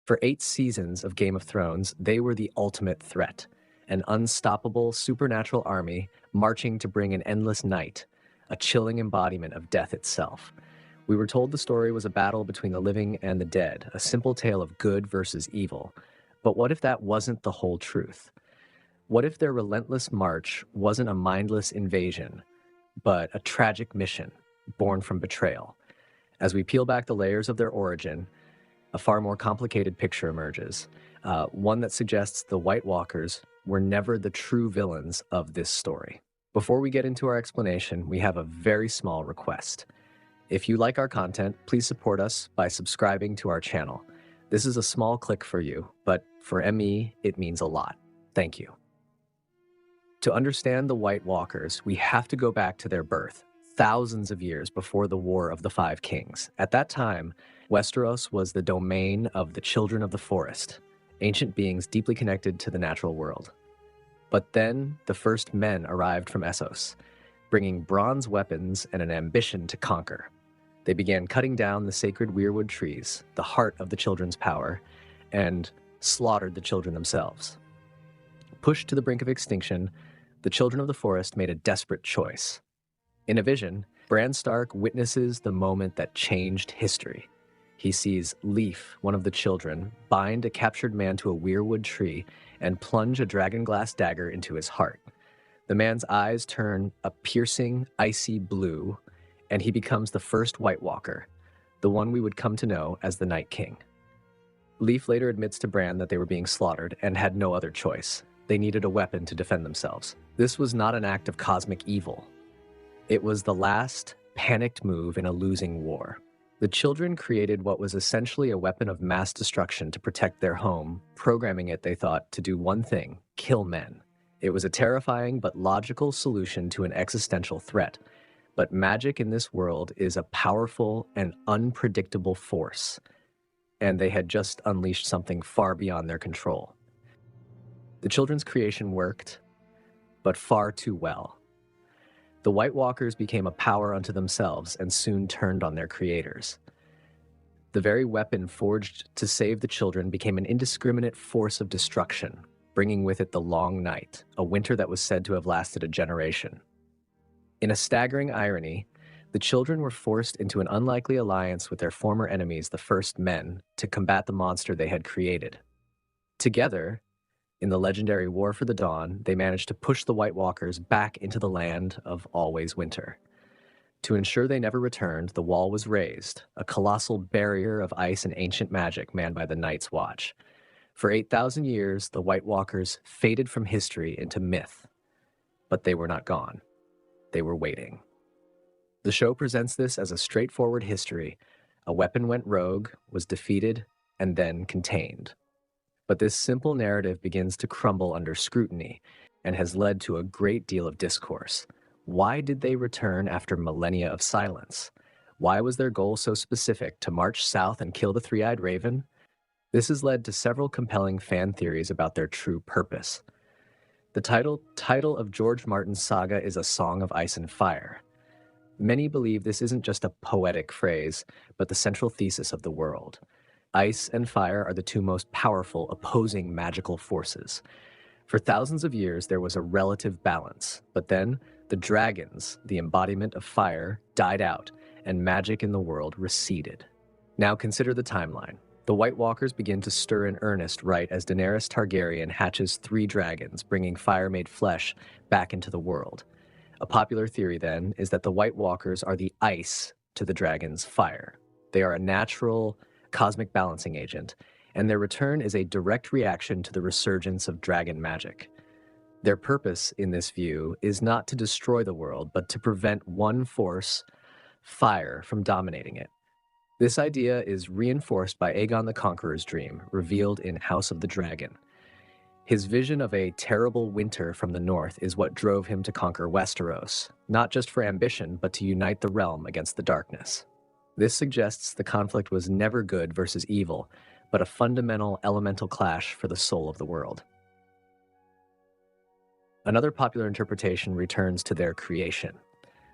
For 8 seasons of Game of Thrones, they were the ultimate threat, an unstoppable supernatural army marching to bring an endless night, a chilling embodiment of death itself. We were told the story was a battle between the living and the dead, a simple tale of good versus evil. But what if that wasn't the whole truth? What if their relentless march wasn't a mindless invasion, but a tragic mission born from betrayal? As we peel back the layers of their origin, a far more complicated picture emerges, one that suggests the White Walkers were never the true villains of this story. Before we get into our explanation, we have a very small request. If you like our content, please support us by subscribing to our channel. This is a small click for you, but for ME, it means a lot. Thank you. To understand the White Walkers, we have to go back to their birth, thousands of years before the War of the Five Kings. At that time, Westeros was the domain of the Children of the Forest, ancient beings deeply connected to the natural world. But then the first men arrived from Essos, bringing bronze weapons and an ambition to conquer. They began cutting down the sacred weirwood trees, the heart of the children's power, and slaughtered the children themselves. Pushed to the brink of extinction, the Children of the Forest made a desperate choice. In a vision, Bran Stark witnesses the moment that changed history. He sees Leaf, one of the children, bind a captured man to a weirwood tree and plunge a dragonglass dagger into his heart. The man's eyes turn a piercing, icy blue, and he becomes the first White Walker, the one we would come to know as the Night King. Leaf later admits to Bran that they were being slaughtered and had no other choice. They needed a weapon to defend themselves. This was not an act of cosmic evil. It was the last panicked move in a losing war. The children created what was essentially a weapon of mass destruction to protect their home, programming it, they thought, to do one thing: kill men. It was a terrifying but logical solution to an existential threat. But magic in this world is a powerful and unpredictable force, and they had just unleashed something far beyond their control. The children's creation worked, but far too well. The White Walkers became a power unto themselves and soon turned on their creators. The very weapon forged to save the children became an indiscriminate force of destruction, bringing with it the long night, a winter that was said to have lasted a generation. In a staggering irony, the children were forced into an unlikely alliance with their former enemies, the First Men, to combat the monster they had created. Together, in the legendary War for the Dawn, they managed to push the White Walkers back into the land of always winter. To ensure they never returned, the wall was raised, a colossal barrier of ice and ancient magic manned by the Night's Watch. For 8,000 years, the White Walkers faded from history into myth. But they were not gone. They were waiting. The show presents this as a straightforward history. A weapon went rogue, was defeated, and then contained. But this simple narrative begins to crumble under scrutiny and has led to a great deal of discourse. Why did they return after millennia of silence? Why was their goal so specific, to march south and kill the three-eyed raven? This has led to several compelling fan theories about their true purpose. The title of George Martin's saga is A Song of Ice and Fire. Many believe this isn't just a poetic phrase, but the central thesis of the world. Ice and fire are the two most powerful opposing magical forces. For thousands of years, there was a relative balance, but then the dragons, the embodiment of fire, died out, and magic in the world receded. Now consider the timeline. The White Walkers begin to stir in earnest right as Daenerys Targaryen hatches 3 dragons, bringing fire-made flesh back into the world. A popular theory, then, is that the White Walkers are the ice to the dragons' fire. They are a natural cosmic balancing agent, and their return is a direct reaction to the resurgence of dragon magic. Their purpose, in this view, is not to destroy the world, but to prevent one force, fire, from dominating it. This idea is reinforced by Aegon the Conqueror's dream, revealed in House of the Dragon. His vision of a terrible winter from the north is what drove him to conquer Westeros, not just for ambition, but to unite the realm against the darkness. This suggests the conflict was never good versus evil, but a fundamental elemental clash for the soul of the world. Another popular interpretation returns to their creation.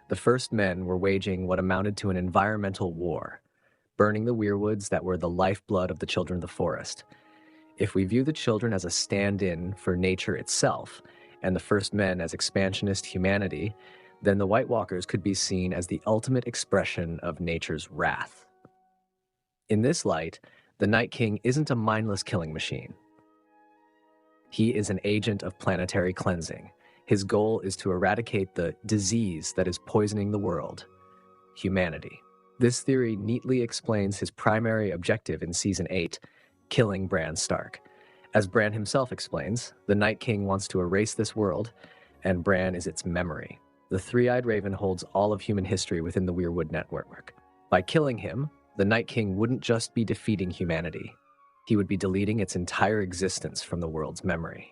The First Men were waging what amounted to an environmental war. burning the weirwoods that were the lifeblood of the children of the forest. If we view the children as a stand-in for nature itself, and the first men as expansionist humanity, then the White Walkers could be seen as the ultimate expression of nature's wrath. In this light, the Night King isn't a mindless killing machine. He is an agent of planetary cleansing. His goal is to eradicate the disease that is poisoning the world, humanity. This theory neatly explains his primary objective in Season 8, killing Bran Stark. As Bran himself explains, the Night King wants to erase this world, and Bran is its memory. The three-eyed raven holds all of human history within the Weirwood network. By killing him, the Night King wouldn't just be defeating humanity. He would be deleting its entire existence from the world's memory.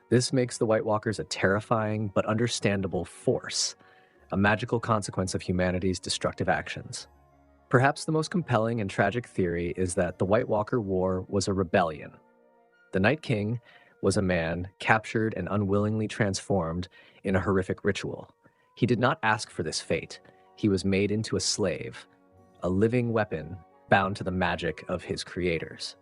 This makes the White Walkers a terrifying but understandable force, a magical consequence of humanity's destructive actions. Perhaps the most compelling and tragic theory is that the White Walker War was a rebellion. The Night King was a man captured and unwillingly transformed in a horrific ritual. He did not ask for this fate. He was made into a slave, a living weapon bound to the magic of his creators.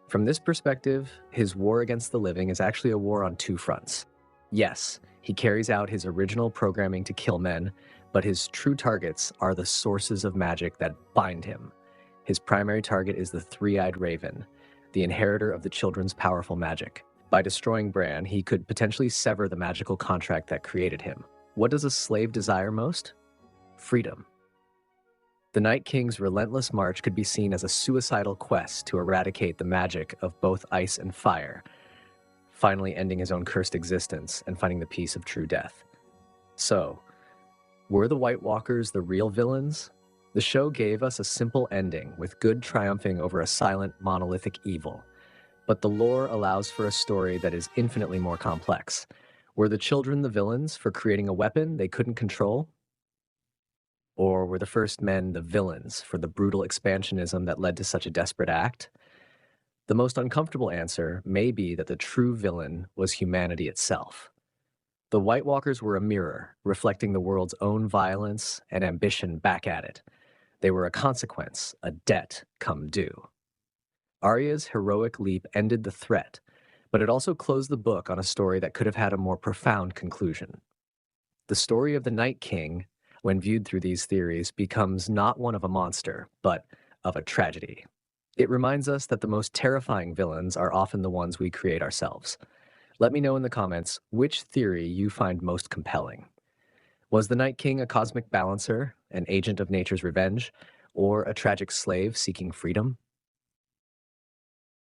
From this perspective, his war against the living is actually a war on two fronts. Yes, he carries out his original programming to kill men, but his true targets are the sources of magic that bind him. His primary target is the three-eyed raven, the inheritor of the children's powerful magic. By destroying Bran, he could potentially sever the magical contract that created him. What does a slave desire most? Freedom. The Night King's relentless march could be seen as a suicidal quest to eradicate the magic of both ice and fire, finally ending his own cursed existence and finding the peace of true death. So, were the White Walkers the real villains? The show gave us a simple ending, with good triumphing over a silent, monolithic evil. But the lore allows for a story that is infinitely more complex. Were the children the villains for creating a weapon they couldn't control? Or were the first men the villains for the brutal expansionism that led to such a desperate act? The most uncomfortable answer may be that the true villain was humanity itself. The White Walkers were a mirror, reflecting the world's own violence and ambition back at it. They were a consequence, a debt come due. Arya's heroic leap ended the threat, but it also closed the book on a story that could have had a more profound conclusion. The story of the Night King, when viewed through these theories, becomes not one of a monster, but of a tragedy. It reminds us that the most terrifying villains are often the ones we create ourselves. Let me know in the comments which theory you find most compelling. Was the Night King a cosmic balancer, an agent of nature's revenge, or a tragic slave seeking freedom?